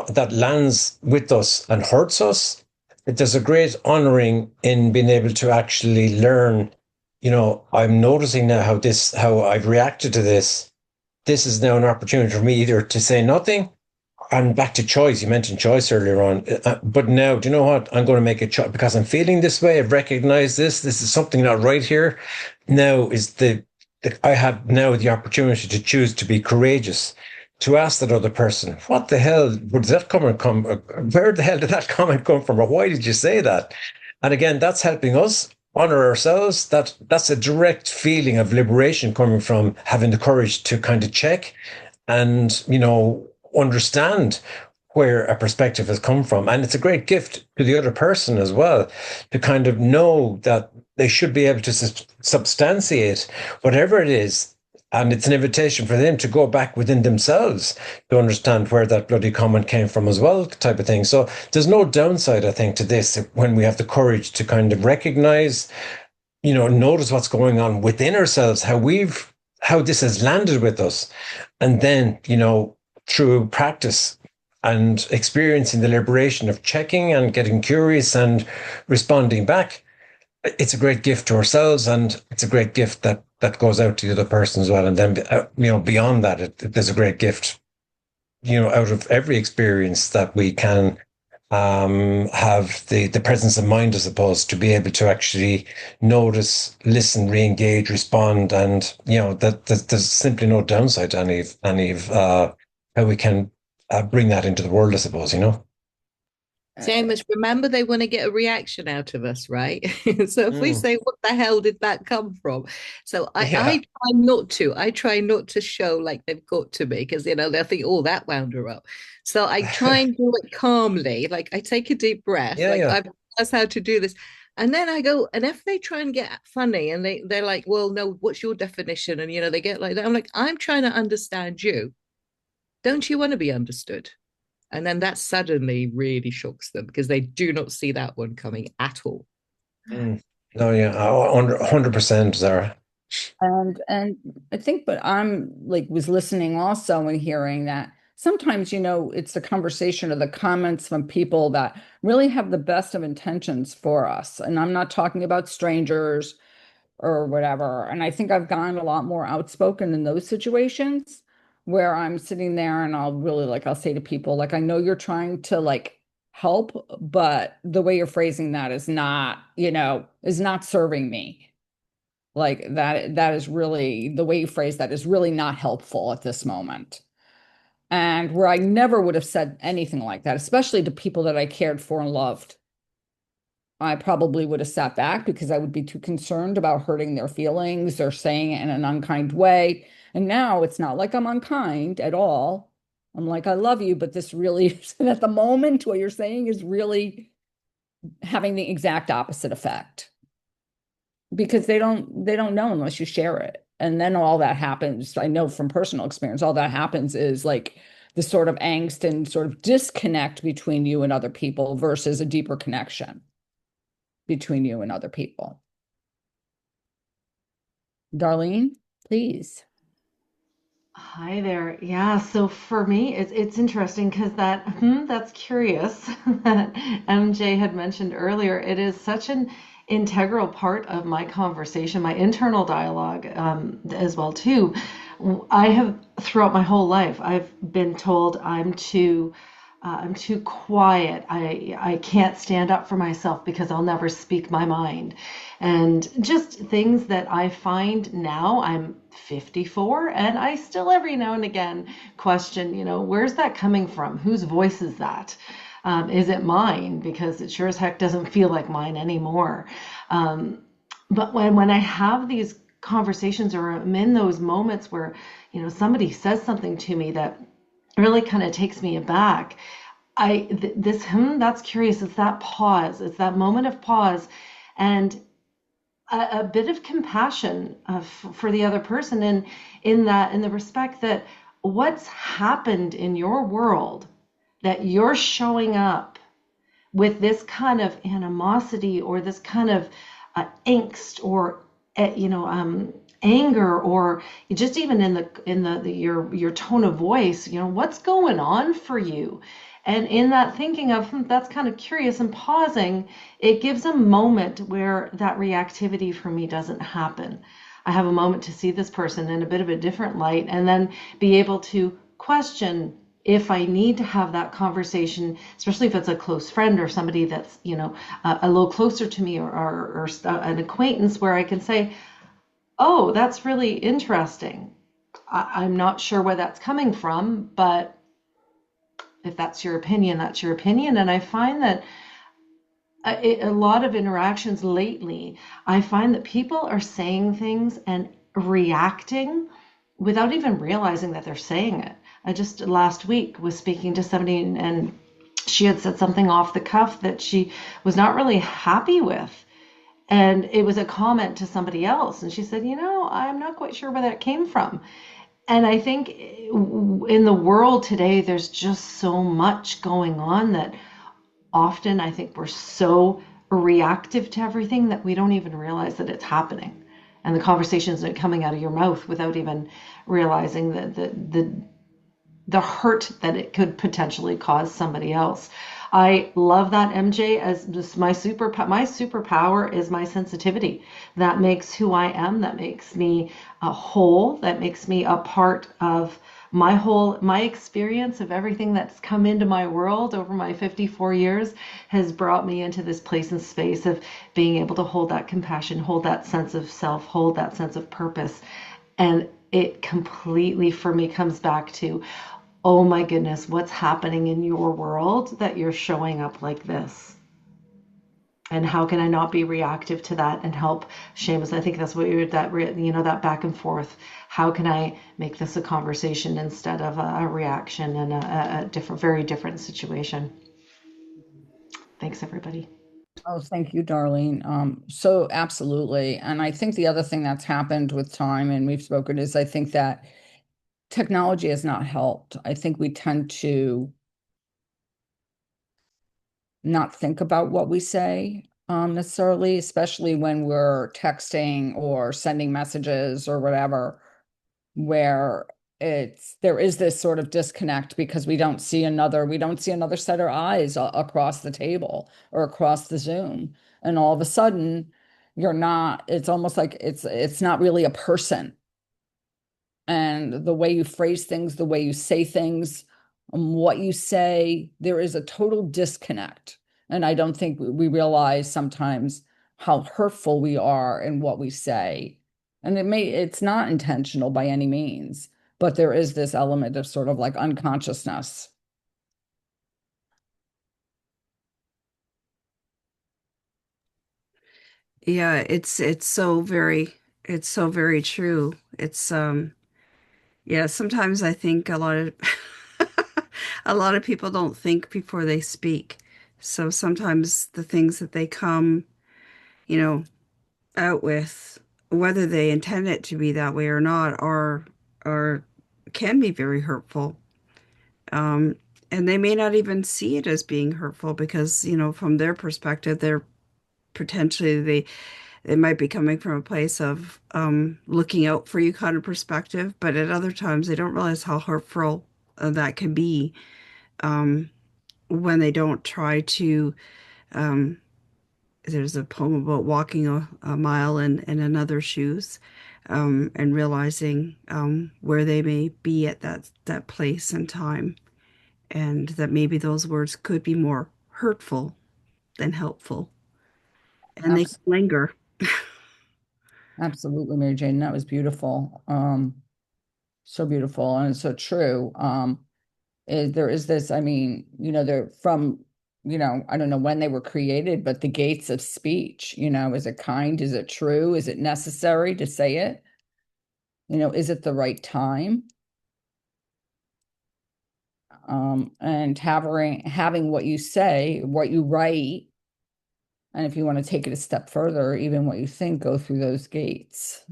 that lands with us and hurts us, there's a great honoring in being able to actually learn. I'm noticing now how I've reacted to this. This is now an opportunity for me either to say nothing, and back to choice. You mentioned choice earlier on, but now, do you know what? I'm going to make a choice because I'm feeling this way. I've recognized this. This is something not right here. Now is I have now the opportunity to choose to be courageous, to ask that other person, what the hell would that comment come? Where the hell did that comment come from? Or why did you say that? And again, that's helping us honor ourselves. That's a direct feeling of liberation coming from having the courage to kind of check and understand where a perspective has come from. And it's a great gift to the other person as well to kind of know that they should be able to substantiate whatever it is. And it's an invitation for them to go back within themselves to understand where that bloody comment came from as well, type of thing. So there's no downside, I think, to this when we have the courage to kind of recognize, notice what's going on within ourselves, how this has landed with us. And then, through practice and experiencing the liberation of checking and getting curious and responding back, it's a great gift to ourselves, and it's a great gift that goes out to the other person as well. And then, beyond that, there's a great gift, out of every experience that we can have the presence of mind, I suppose, to be able to actually notice, listen, re-engage, respond, and that there's simply no downside to any of how we can bring that into the world, I suppose. Seamus, remember they want to get a reaction out of us, right? So if we Mm. say, "What the hell did that come from?" So I Yeah, try not to. I try not to show like they've got to me because they'll think, "Oh, that wound her up." So I try and do it calmly. Like I take a deep breath. yeah, Like yeah. that's how to do this. And then I go, and if they try and get funny and they're like, "Well, no, what's your definition?" And they get like that. I'm like, I'm trying to understand you. Don't you want to be understood? And then that suddenly really shocks them because they do not see that one coming at all. Mm. No, yeah, 100%, Zara. And I think, but I'm like was listening also and hearing that sometimes, it's a conversation or the comments from people that really have the best of intentions for us. And I'm not talking about strangers or whatever. And I think I've gotten a lot more outspoken in those situations where I'm sitting there and I'll say to people, like, I know you're trying to like help, but the way you're phrasing that is not serving me. Like that is really the way you phrase that is really not helpful at this moment. And where I never would have said anything like that, especially to people that I cared for and loved. I probably would have sat back because I would be too concerned about hurting their feelings or saying it in an unkind way. And now it's not like I'm unkind at all. I'm like, I love you, but this really, at the moment, what you're saying is really having the exact opposite effect because they don't know unless you share it. And then all that happens. I know from personal experience, all that happens is like the sort of angst and sort of disconnect between you and other people versus a deeper connection between you and other people. Darlene, please. Hi there. Yeah, so for me, it's interesting because that's curious that MJ had mentioned earlier. It is such an integral part of my conversation, my internal dialogue, as well too. I have throughout my whole life, I've been told I'm too quiet. I can't stand up for myself because I'll never speak my mind. And just things that I find now, I'm 54 and I still every now and again question, where's that coming from? Whose voice is that? Is it mine? Because it sure as heck doesn't feel like mine anymore. Um, but when I have these conversations, or I'm in those moments where, somebody says something to me that really kind of takes me aback, that's curious. It's that pause. It's that moment of pause, and a bit of compassion for the other person, and in the respect that what's happened in your world that you're showing up with this kind of animosity, or this kind of angst, or anger, or just even in your tone of voice, what's going on for you. And in that thinking of, that's kind of curious, and pausing, it gives a moment where that reactivity for me doesn't happen. I have a moment to see this person in a bit of a different light, and then be able to question if I need to have that conversation, especially if it's a close friend or somebody that's, a little closer to me, or an acquaintance, where I can say, oh, that's really interesting. I'm not sure where that's coming from, but if that's your opinion, that's your opinion. And I find that a lot of interactions lately, I find that people are saying things and reacting without even realizing that they're saying it. I just last week was speaking to somebody, and she had said something off the cuff that she was not really happy with. And it was a comment to somebody else. And she said, I'm not quite sure where that came from. And I think in the world today, there's just so much going on that often I think we're so reactive to everything that we don't even realize that it's happening. And the conversations are coming out of your mouth without even realizing that the hurt that it could potentially cause somebody else. I love that, MJ, as just my superpower is my sensitivity. That makes who I am. That makes me a whole. That makes me a part of my experience of everything that's come into my world over my 54 years has brought me into this place and space of being able to hold that compassion, hold that sense of self, hold that sense of purpose. And it completely for me comes back to, oh my goodness, what's happening in your world that you're showing up like this? And how can I not be reactive to that and help Seamus? I think that's what that back and forth. How can I make this a conversation instead of a reaction, and a different, very different situation? Thanks, everybody. Oh, thank you, Darlene. So absolutely. And I think the other thing that's happened with time, and we've spoken, is I think that technology has not helped. I think we tend to not think about what we say necessarily, especially when we're texting or sending messages or whatever, where there is this sort of disconnect because we don't see another set of eyes across the table or across the Zoom. And all of a sudden, it's almost like it's not really a person, and the way you phrase things, the way you say things, what you say, there is a total disconnect. And I don't think we realize sometimes how hurtful we are in what we say. And it's not intentional by any means, but there is this element of sort of like unconsciousness. Yeah, it's so very true. It's yeah, sometimes I think a lot of a lot of people don't think before they speak. So sometimes the things that they come, you know, out with, whether they intend it to be that way or not, are can be very hurtful. Um, and they may not even see it as being hurtful because, from their perspective, they're potentially they might be coming from a place of looking out for you kind of perspective, but at other times they don't realize how hurtful that can be um, when they don't try to. Um, there's a poem about walking a mile in another's shoes, and realizing where they may be at that place and time, and that maybe those words could be more hurtful than helpful, and they can Abs- linger. Absolutely, Mary Jane. That was beautiful. So beautiful and so true. There is this, I mean, there from I don't know when they were created, but the gates of speech, is it kind? Is it true? Is it necessary to say it? Is it the right time? And having what you say, what you write, and if you want to take it a step further, even what you think, go through those gates.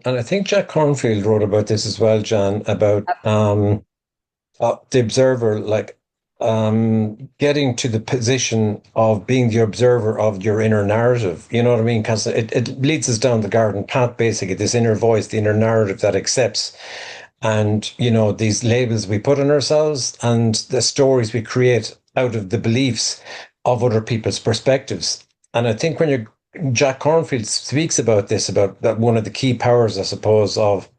And I think Jack Cornfield wrote about this as well, John, about the observer, like getting to the position of being the observer of your inner narrative. You know what I mean? Because it leads us down the garden path, basically, this inner voice, the inner narrative that accepts. And, these labels we put on ourselves and the stories we create out of the beliefs of other people's perspectives. And I think Jack Cornfield speaks about this, about that one of the key powers, I suppose, of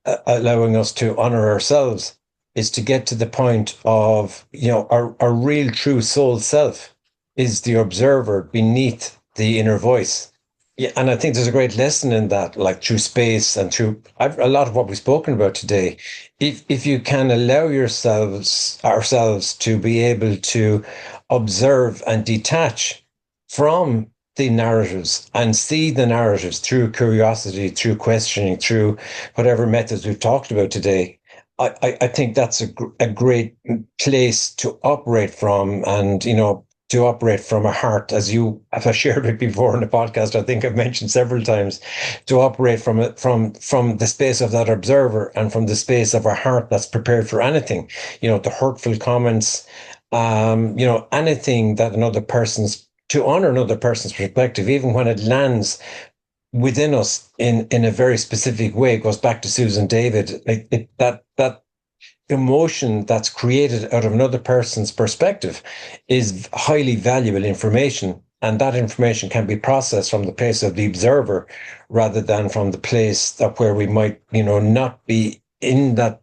allowing us to honor ourselves is to get to the point of, our real true soul self is the observer beneath the inner voice. Yeah, and I think there's a great lesson in that, like through space and through a lot of what we've spoken about today. If you can allow ourselves to be able to observe and detach from the narratives and see the narratives through curiosity, through questioning, through whatever methods we've talked about today, I think that's a great place to operate from, and to operate from a heart, as I shared it before in the podcast. I think I've mentioned several times, to operate from the space of that observer and from the space of our heart that's prepared for anything. The hurtful comments, anything that to honor another person's perspective, even when it lands within us in a very specific way. It goes back to Susan David. That emotion that's created out of another person's perspective is highly valuable information, and that information can be processed from the place of the observer rather than from the place that where we might not be in that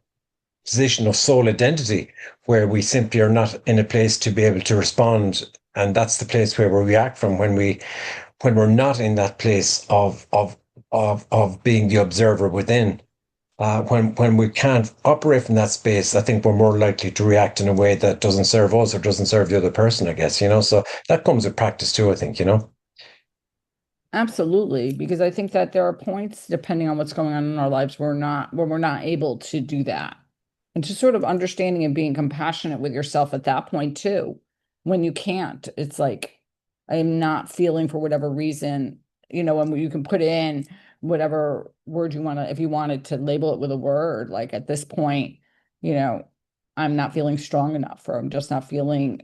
position of soul identity, where we simply are not in a place to be able to respond. And that's the place where we react from when we're not in that place of being the observer within. When we can't operate from that space, I think we're more likely to react in a way that doesn't serve us or doesn't serve the other person, I guess. So that comes with practice too, I think. Absolutely, because I think that there are points, depending on what's going on in our lives, where we're not able to do that. And just sort of understanding and being compassionate with yourself at that point too. When you can't, it's like, I am not feeling for whatever reason, and you can put in whatever word you want to, if you wanted to label it with a word, like at this point, I'm not feeling strong enough, or I'm just not feeling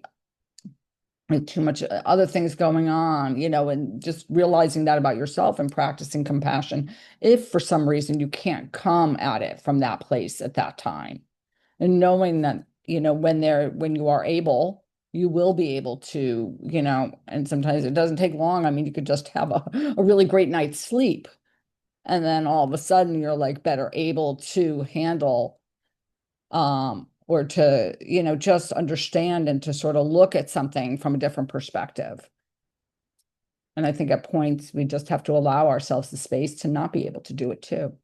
with too much other things going on, and just realizing that about yourself and practicing compassion. If for some reason you can't come at it from that place at that time, and knowing that, when you are able, you will be able to, and sometimes it doesn't take long. I mean, you could just have a really great night's sleep. And then all of a sudden you're like better able to handle or to, just understand and to sort of look at something from a different perspective. And I think at points we just have to allow ourselves the space to not be able to do it too.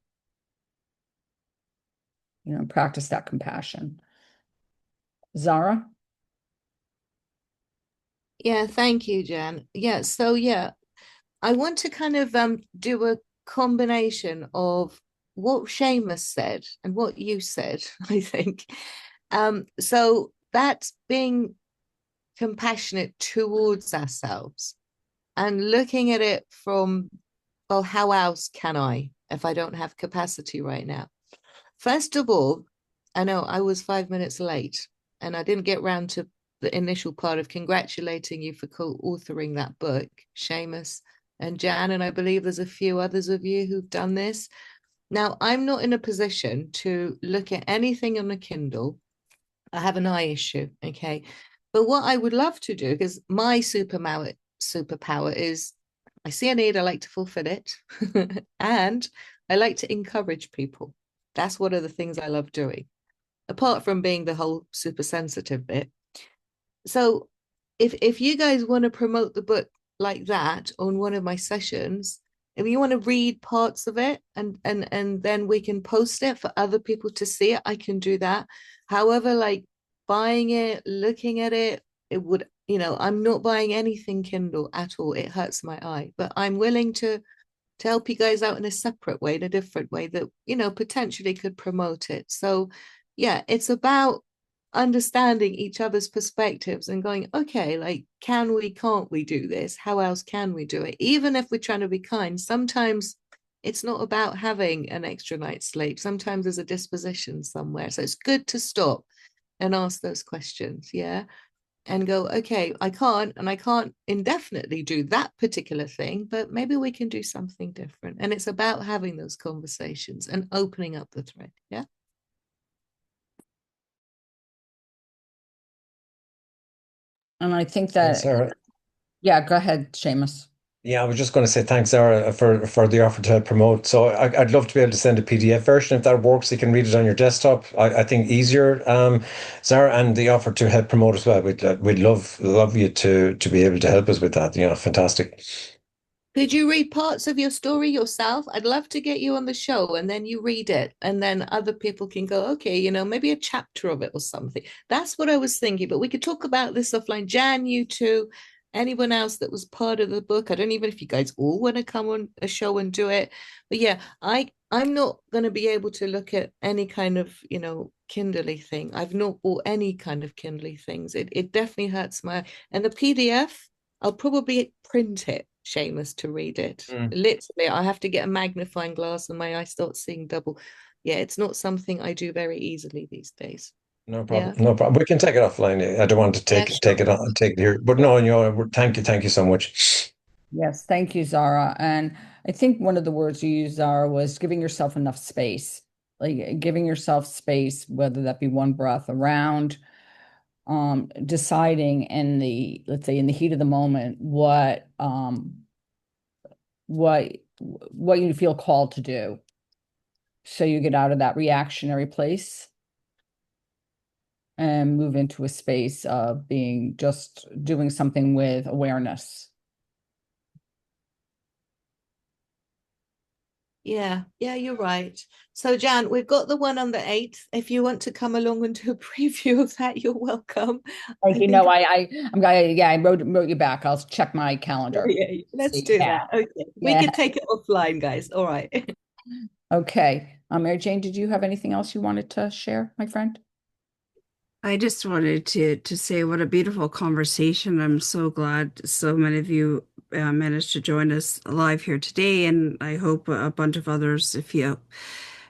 Practice that compassion. Zara? Yeah, thank you, Jan. Yeah, so yeah, I want to kind of do a combination of what Seamus said and what you said, I think. So that's being compassionate towards ourselves and looking at it from, well, how else can I if I don't have capacity right now? First of all, I know I was 5 minutes late and I didn't get round to the initial part of congratulating you for co-authoring that book, Seamus and Jan, and I believe there's a few others of you who've done this. Now, I'm not in a position to look at anything on a Kindle. I have an eye issue, okay? But what I would love to do, because my superpower is I see a need, I like to fulfill it, and I like to encourage people. That's one of the things I love doing, apart from being the whole super sensitive bit. So if you guys want to promote the book like that on one of my sessions, if you want to read parts of it and then we can post it for other people to see it, I can do that. However, like buying it, looking at it, it would, I'm not buying anything Kindle at all. It hurts my eye, but I'm willing to help you guys out in a separate way, in a different way that, potentially could promote it. So, yeah, it's about understanding each other's perspectives and going, okay, like, can't we do this? How else can we do it? Even if we're trying to be kind, sometimes it's not about having an extra night's sleep. Sometimes there's a disposition somewhere. So it's good to stop and ask those questions. Yeah, and go, okay, I can't indefinitely do that particular thing, but maybe we can do something different. And it's about having those conversations and opening up the thread. Yeah. And I think Thanks, that, Sarah. yeah, go ahead, Seamus. Yeah, I was just going to say thanks, Sarah, for the offer to help promote. So I'd love to be able to send a PDF version if that works. You can read it on your desktop. I think easier, Sarah, and the offer to help promote as well. We'd love you to be able to help us with that. Fantastic. Could you read parts of your story yourself? I'd love to get you on the show and then you read it and then other people can go, okay, maybe a chapter of it or something. That's what I was thinking, but we could talk about this offline. Jan, you too, anyone else that was part of the book. I don't even know if you guys all want to come on a show and do it. But yeah, I'm not going to be able to look at any kind of, Kindly thing. I've not bought any kind of Kindly things. It definitely hurts my, and the PDF, I'll probably print it, Seamus, to read it. Mm. Literally, I have to get a magnifying glass and my eyes start seeing double. Yeah, it's not something I do very easily these days. No problem. Yeah. No problem. We can take it offline. I don't want to Yeah, take sure. it on, take it here, but no, thank you so much. Yes, thank you, Zara. And I think one of the words you used, Zara, was giving yourself enough space, like giving yourself space, whether that be one breath around, deciding in the, let's say, in the heat of the moment, what, what you feel called to do. So you get out of that reactionary place and move into a space of being just doing something with awareness. Yeah, you're right. So, Jan, we've got the one on the 8th. If you want to come along and do a preview of that, you're welcome. Like, I think, I wrote you back. I'll check my calendar. yeah, let's See, do yeah, that. Okay. We yeah. can take it offline, guys. All right. Okay. Mary Jane, did you have anything else you wanted to share, my friend? I just wanted to say what a beautiful conversation. I'm so glad so many of you managed to join us live here today, and I hope a bunch of others, if you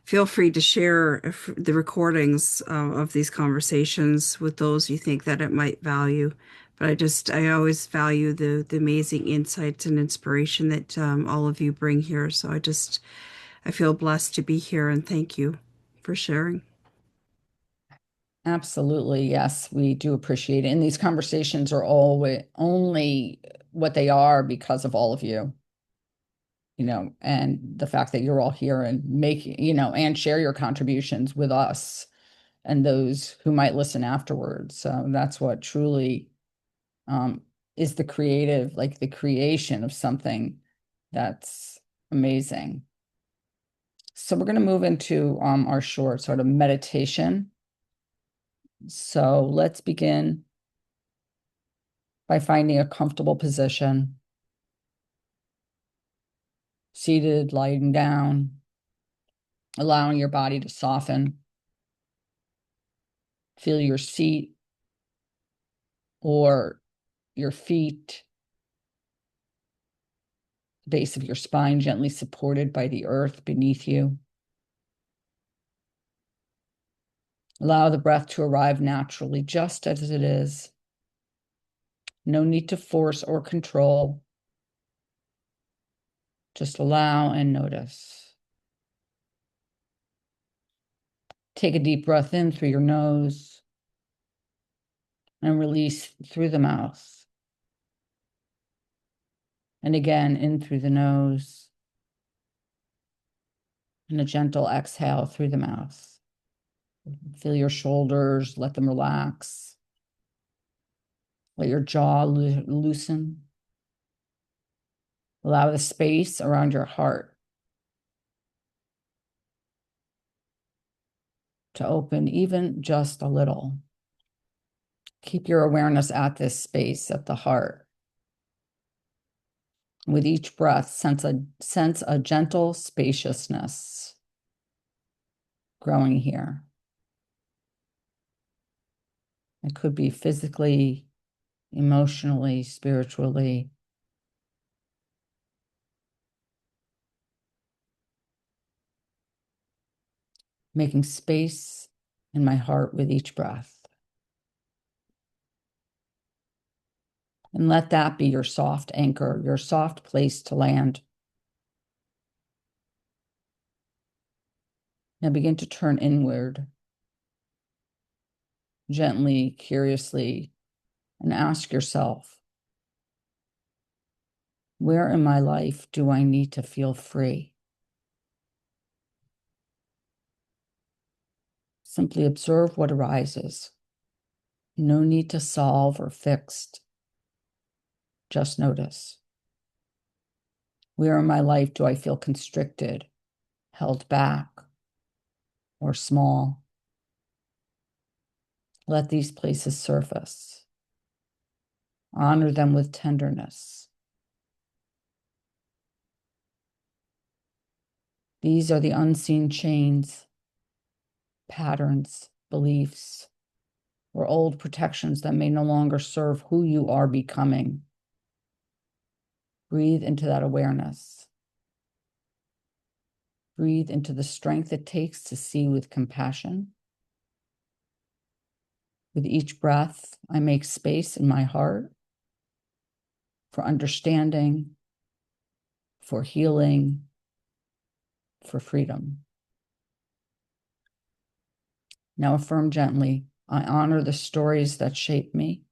feel free to share the recordings of these conversations with those you think that it might value. But I always value the amazing insights and inspiration that all of you bring here. So I feel blessed to be here, and thank you for sharing. Absolutely. Yes, we do appreciate it. And these conversations are always only what they are because of all of you, and the fact that you're all here and and share your contributions with us and those who might listen afterwards. So that's what truly is the creation of something that's amazing. So we're going to move into our short sort of meditation. So let's begin by finding a comfortable position, seated, lying down, allowing your body to soften. Feel your seat or your feet, the base of your spine gently supported by the earth beneath you. Allow the breath to arrive naturally, just as it is. No need to force or control. Just allow and notice. Take a deep breath in through your nose and release through the mouth. And again, in through the nose and a gentle exhale through the mouth. Feel your shoulders, let them relax. Let your jaw loosen. Allow the space around your heart to open even just a little. Keep your awareness at this space at the heart. With each breath, sense a gentle spaciousness growing here. It could be physically, emotionally, spiritually. Making space in my heart with each breath. And let that be your soft anchor, your soft place to land. Now begin to turn inward, gently, curiously, and ask yourself, where in my life do I need to feel free? Simply observe what arises. No need to solve or fix. Just notice. Where in my life do I feel constricted, held back, or small? Let these places surface. Honor them with tenderness. These are the unseen chains, patterns, beliefs, or old protections that may no longer serve who you are becoming. Breathe into that awareness. Breathe into the strength it takes to see with compassion. With each breath, I make space in my heart for understanding, for healing, for freedom. Now affirm gently, I honor the stories that shape me,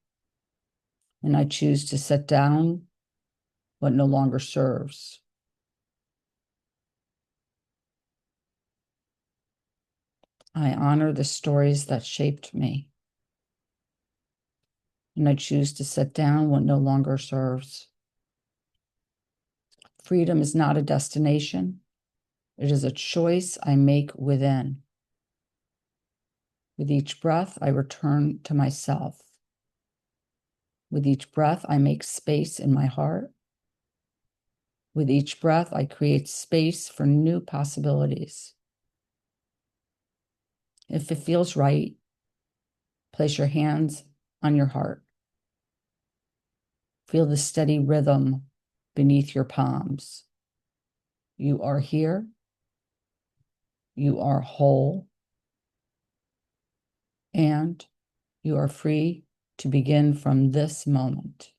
and I choose to set down what no longer serves. I honor the stories that shaped me, and I choose to set down what no longer serves. Freedom is not a destination. It is a choice I make within. With each breath, I return to myself. With each breath, I make space in my heart. With each breath, I create space for new possibilities. If it feels right, place your hands on your heart. Feel the steady rhythm beneath your palms. You are here. You are whole. And you are free to begin from this moment.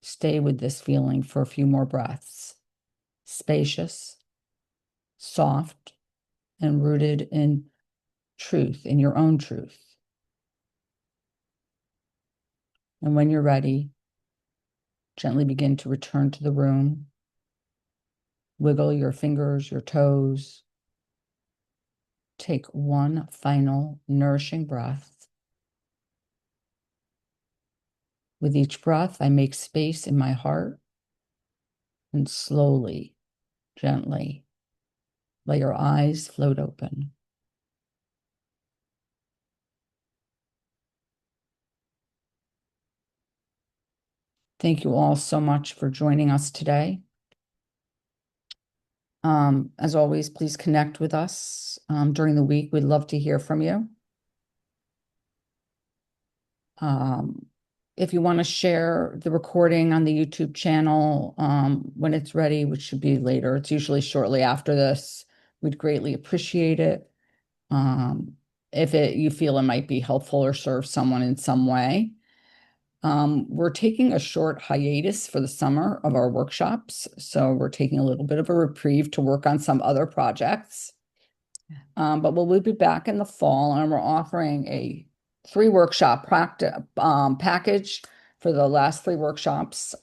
Stay with this feeling for a few more breaths. Spacious, soft, and rooted in truth, in your own truth. And when you're ready, gently begin to return to the room. Wiggle your fingers, your toes. Take one final nourishing breath. With each breath, I make space in my heart, and slowly, gently, let your eyes float open. Thank you all so much for joining us today. As always, please connect with us during the week. We'd love to hear from you. If you want to share the recording on the YouTube channel when it's ready, which should be later, it's usually shortly after this, we'd greatly appreciate it. If you feel it might be helpful or serve someone in some way. We're taking a short hiatus for the summer of our workshops. So we're taking a little bit of a reprieve to work on some other projects. But we'll be back in the fall, and we're offering a 3-workshop package for the last 3 workshops.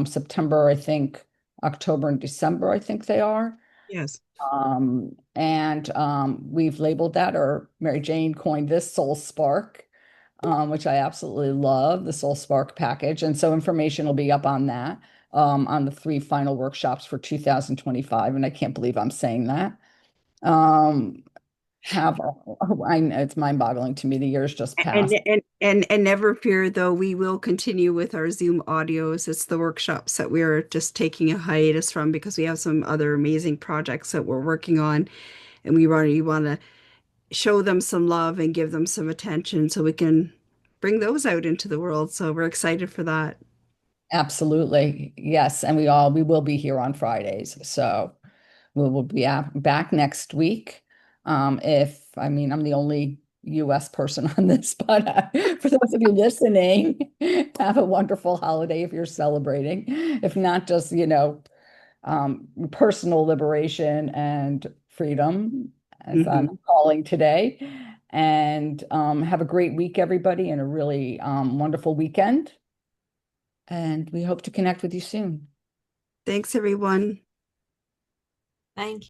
September, I think, October and December, I think they are. Yes. And we've labeled that, or Mary Jane coined this, Soul Spark. which I absolutely love, the Soul Spark package. And so information will be up on that, on the 3 final workshops for 2025. And I can't believe I'm saying that. Um, I know it's mind-boggling to me. The years just And passed. and never fear though, we will continue with our Zoom audios. It's the workshops that we're just taking a hiatus from because we have some other amazing projects that we're working on, and we really want to show them some love and give them some attention so we can bring those out into the world. So we're excited for that. Absolutely. Yes. And we will be here on Fridays. So we will be back next week. I mean, I'm the only US person on this, but for those of you listening, have a wonderful holiday if you're celebrating. If not, just, personal liberation and freedom, as Mhm. I'm calling today. And have a great week, everybody, and a really wonderful weekend. And we hope to connect with you soon. Thanks, everyone. Thank you.